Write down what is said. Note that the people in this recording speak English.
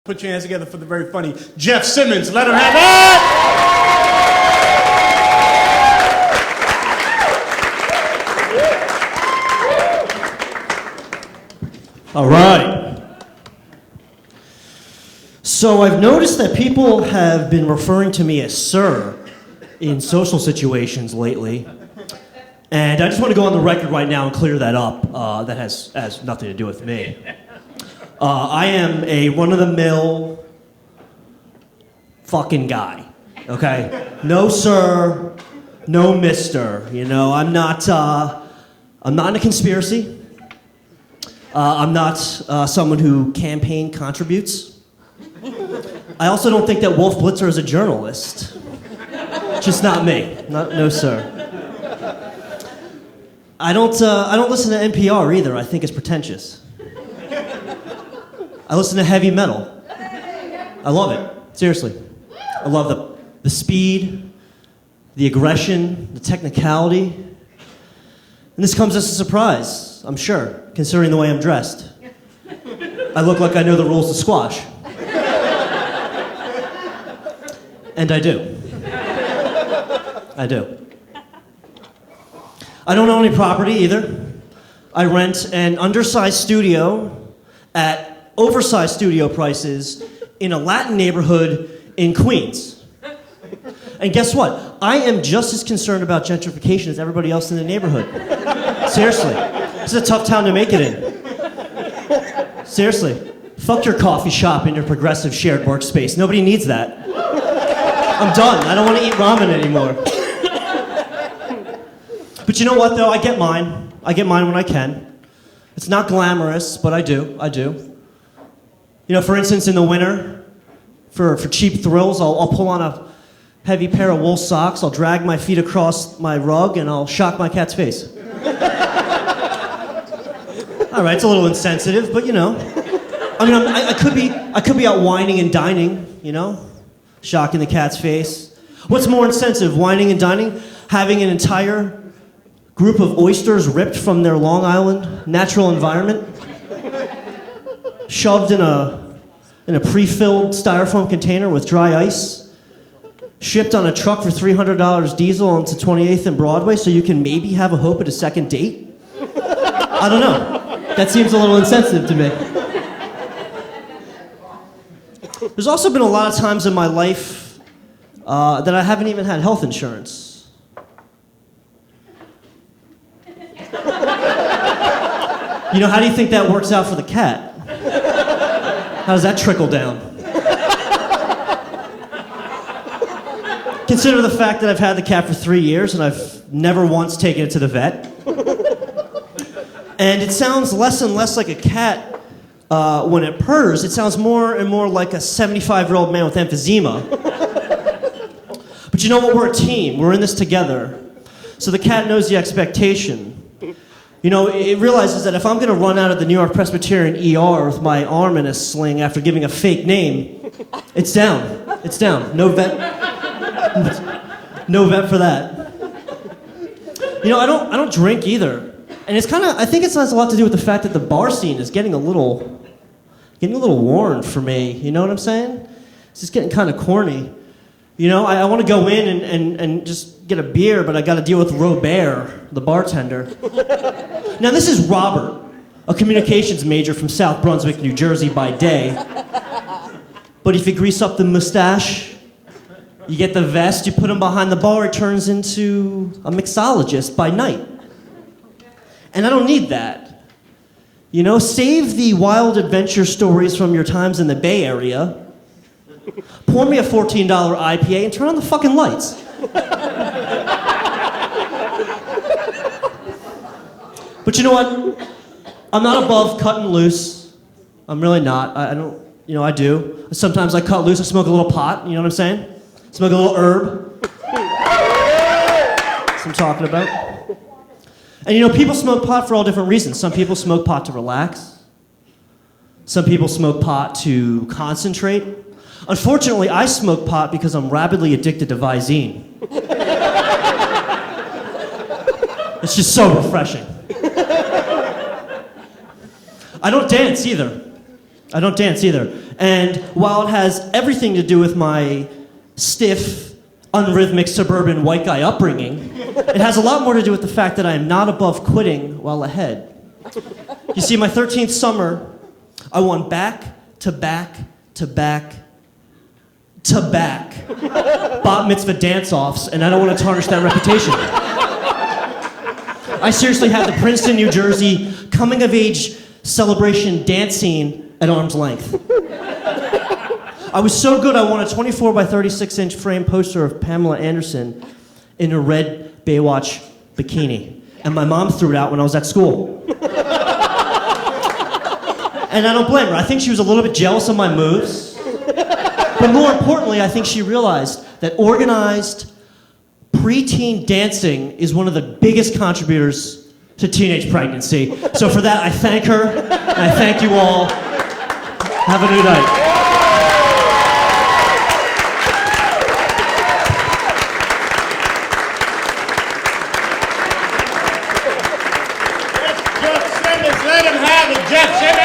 Put your hands together for the very funny Jeff Simmons. Let him have it! All right. So I've noticed that people have been referring to me as sir in social situations lately. And I just want to go on the record right now and clear that up. That has nothing to do with me. I am a run-of-the-mill fucking guy, okay? No sir, no mister, you know? I'm not in a conspiracy. I'm not someone who campaign contributes. I also don't think that Wolf Blitzer is a journalist. Just not me. No sir. I don't listen to NPR either. I think it's pretentious. I listen to heavy metal. I love it. Seriously. I love the speed, the aggression, the technicality. And this comes as a surprise, I'm sure, considering the way I'm dressed. I look like I know the rules of squash. And I do. I do. I don't own any property either. I rent an undersized studio at oversized studio prices in a Latin neighborhood in Queens. And guess what? I am just as concerned about gentrification as everybody else in the neighborhood. Seriously. This is a tough town to make it in. Seriously. Fuck your coffee shop and your progressive shared workspace. Nobody needs that. I'm done. I don't want to eat ramen anymore. But you know what, though? I get mine. I get mine when I can. It's not glamorous, but I do. You know, for instance, in the winter, for cheap thrills, I'll pull on a heavy pair of wool socks, I'll drag my feet across my rug, and I'll shock my cat's face. All right, it's a little insensitive, but you know. I mean, I could be out whining and dining, you know, shocking the cat's face. What's more insensitive, whining and dining? Having an entire group of oysters ripped from their Long Island natural environment, shoved in a pre-filled styrofoam container with dry ice, shipped on a truck for $300 diesel onto 28th and Broadway so you can maybe have a hope at a second date? I don't know. That seems a little insensitive to me. There's also been a lot of times in my life that I haven't even had health insurance. You know, how do you think that works out for the cat? How does that trickle down? Consider the fact that I've had the cat for 3 years and I've never once taken it to the vet. And it sounds less and less like a cat when it purrs. It sounds more and more like a 75-year-old man with emphysema. But you know what? We're a team. We're in this together. So the cat knows the expectation. You know, it realizes that if I'm going to run out of the New York Presbyterian ER with my arm in a sling after giving a fake name, it's down. It's down. No vet. No vet for that. You know, I don't drink either. And it's I think it has a lot to do with the fact that the bar scene is getting a little worn for me. You know what I'm saying? It's just getting kind of corny. You know, I want to go in and just get a beer, but I got to deal with Robert, the bartender. Now, this is Robert, a communications major from South Brunswick, New Jersey by day. But if you grease up the mustache, you get the vest, you put him behind the bar, it turns into a mixologist by night. And I don't need that. You know, save the wild adventure stories from your times in the Bay Area. Pour me a $14 IPA and turn on the fucking lights. But you know what? I'm not above cutting loose. I'm really not. I don't, you know, I do. Sometimes I cut loose, I smoke a little pot, you know what I'm saying? Smoke a little herb. That's what I'm talking about. And you know, people smoke pot for all different reasons. Some people smoke pot to relax. Some people smoke pot to concentrate. Unfortunately, I smoke pot because I'm rabidly addicted to Visine. It's just so refreshing. I don't dance either. I don't dance either. And while it has everything to do with my stiff, unrhythmic, suburban white guy upbringing, it has a lot more to do with the fact that I am not above quitting while ahead. You see, my 13th summer, I won back to back to back to back bat mitzvah dance-offs, and I don't want to tarnish that reputation. I seriously had the Princeton, New Jersey coming-of-age celebration dance scene at arm's length. I was so good I won a 24 by 36-inch frame poster of Pamela Anderson in a red Baywatch bikini, and my mom threw it out when I was at school. And I don't blame her. I think she was a little bit jealous of my moves. But more importantly, I think she realized that organized preteen dancing is one of the biggest contributors to teenage pregnancy. So for that, I thank her, and I thank you all. Have a good night. Jeff Simmons, let him have it, Jeff Simmons.